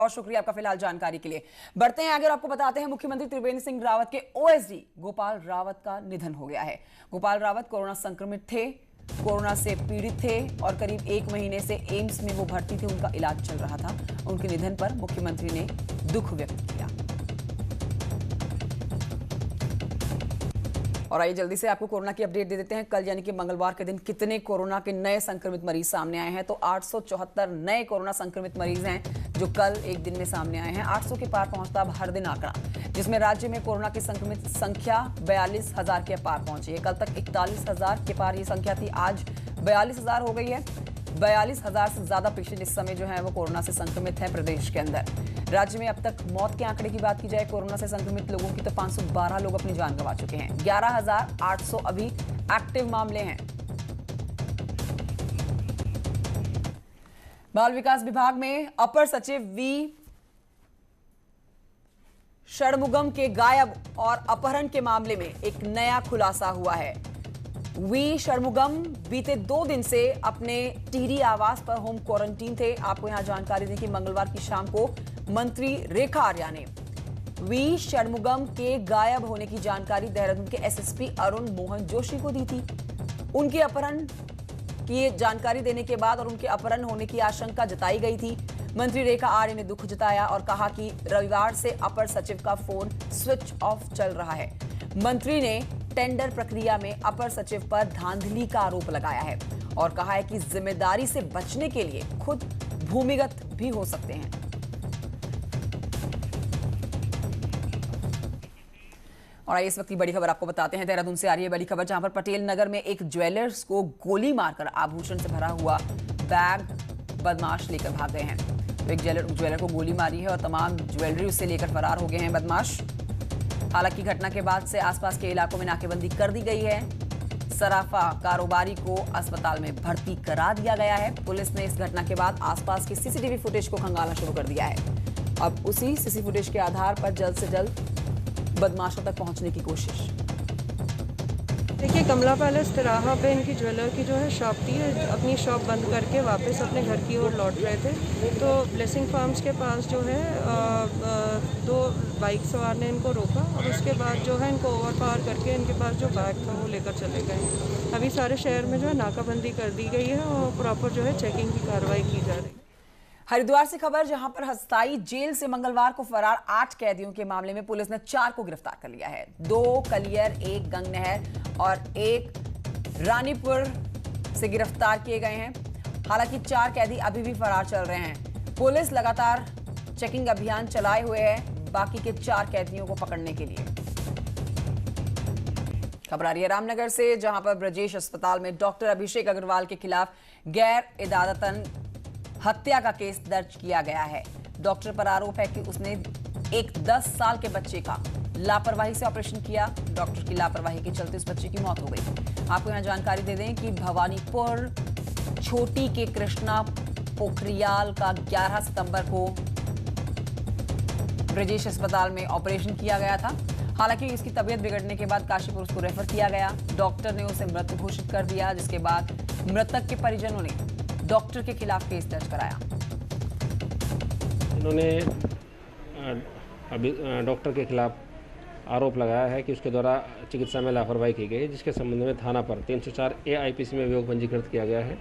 और शुक्रिया आपका फिलहाल जानकारी के लिए। बढ़ते हैं आगे और आपको बताते हैं मुख्यमंत्री त्रिवेंद्र सिंह रावत के ओएसडी गोपाल रावत का निधन हो गया है। गोपाल रावत कोरोना संक्रमित थे, कोरोना से पीड़ित थे और करीब 1 महीने से एम्स में वो भर्ती थे, उनका इलाज चल रहा था। उनके निधन पर मुख्यमंत्री ने दुख व्यक्त किया। और आइए जल्दी से आपको कोरोना की अपडेट दे देते हैं। कल यानी कि मंगलवार के दिन कितने कोरोना के नए संक्रमित मरीज सामने आए हैं, तो 874 नए कोरोना संक्रमित मरीज हैं जो कल एक दिन में सामने आए हैं। 800 के पार पहुंचता अब हर दिन आंकड़ा, जिसमें राज्य में कोरोना की संक्रमित संख्या 42,000 के पार पहुंची है। कल तक 41,000 के पार ये संख्या थी, आज 42,000 हो गई है। 42,000 से ज्यादा पेशेंट इस समय जो है वो कोरोना से संक्रमित है प्रदेश के अंदर। राज्य में अब तक मौत के आंकड़े की बात की जाए कोरोना से संक्रमित लोगों की, तो 512 लोग अपनी जान गंवा चुके हैं। 11,800 अभी एक्टिव मामले हैं। बाल विकास विभाग में अपर सचिव वी षणमुगम के गायब और अपहरण के मामले में एक नया खुलासा हुआ है। वी षणमुगम बीते 2 दिन से अपने टिहरी आवास पर होम क्वारंटीन थे। आपको यहां जानकारी दें कि मंगलवार की शाम को मंत्री रेखा आर्या ने वी षणमुगम के गायब होने की जानकारी देहरादून के एसएसपी अरुण मोहन जोशी को दी थी। उनके अपहरण की जानकारी देने के बाद और उनके अपहरण होने की आशंका जताई गई थी। मंत्री रेखा आर्य ने दुख जताया और कहा कि रविवार से अपर सचिव का फोन स्विच ऑफ चल रहा है। मंत्री ने टेंडर प्रक्रिया में अपर सचिव पर धांधली का आरोप लगाया है और कहा है कि जिम्मेदारी से बचने के लिए खुद भूमिगत भी हो सकते हैं। और आइए इस वक्त की बड़ी खबर आपको बताते हैं। देहरादून से आ रही है बड़ी खबर, जहां पर पटेल नगर में एक ज्वेलर्स को गोली मारकर आभूषण से भरा हुआ बैग बदमाश लेकर भाग गए हैं। तो एक ज्वेलर को गोली मारी है और तमाम ज्वेलरी उससे लेकर फरार हो गए हैं बदमाश। हालांकि घटना के बाद से आसपास के इलाकों में नाकेबंदी कर दी गई है। सराफा कारोबारी को अस्पताल में भर्ती करा दिया गया है। पुलिस ने इस घटना के बाद आसपास की सीसीटीवी फुटेज को खंगालना शुरू कर दिया है। अब उसी सीसी फुटेज के आधार पर जल्द से जल्द बदमाशों तक पहुंचने की कोशिश। देखिए, कमला पैलेस तिराहा पे इनकी ज्वेलर की जो है शॉप थी, अपनी शॉप बंद करके वापस अपने घर की ओर लौट रहे थे। तो ब्लेसिंग फार्म्स के पास जो है 2 बाइक सवार ने इनको रोका और उसके बाद जो है इनको ओवरपावर करके इनके पास जो बैग था वो लेकर चले गए। अभी सारे शहर में जो है नाकाबंदी कर दी गई है और प्रॉपर जो है चेकिंग की कार्रवाई की जा रही है। हरिद्वार से खबर, जहां पर हस्ताई जेल से मंगलवार को फरार 8 कैदियों के मामले में पुलिस ने 4 को गिरफ्तार कर लिया है। 2 कलियर, 1 गंगनहर और 1 रानीपुर से गिरफ्तार किए गए हैं। हालांकि 4 कैदी अभी भी फरार चल रहे हैं। पुलिस लगातार चेकिंग अभियान चलाए हुए है बाकी के 4 कैदियों को पकड़ने के लिए। खबर आ रही है रामनगर से, जहां पर ब्रजेश अस्पताल में डॉक्टर अभिषेक अग्रवाल के खिलाफ गैर इरादतन हत्या का केस दर्ज किया गया है। डॉक्टर पर आरोप है कि उसने एक 10 साल के बच्चे का लापरवाही से ऑपरेशन किया। डॉक्टर की लापरवाही के चलते उस बच्चे की मौत हो गई। आपको यहां जानकारी दे दें कि भवानीपुर छोटी के कृष्णा पोखरियाल का 11 सितंबर को ब्रजेश अस्पताल में ऑपरेशन किया गया था। हालांकि इसकी तबीयत बिगड़ने के बाद काशीपुर उसको रेफर किया गया। डॉक्टर ने उसे मृत घोषित कर दिया, जिसके बाद मृतक के परिजनों ने डॉक्टर के खिलाफ केस दर्ज कराया। इन्होंने अभी डॉक्टर के खिलाफ आरोप लगाया है कि उसके द्वारा चिकित्सा में लापरवाही की गई है, जिसके संबंध में थाना पर 304 AIPC में अभियोग पंजीकृत किया गया है।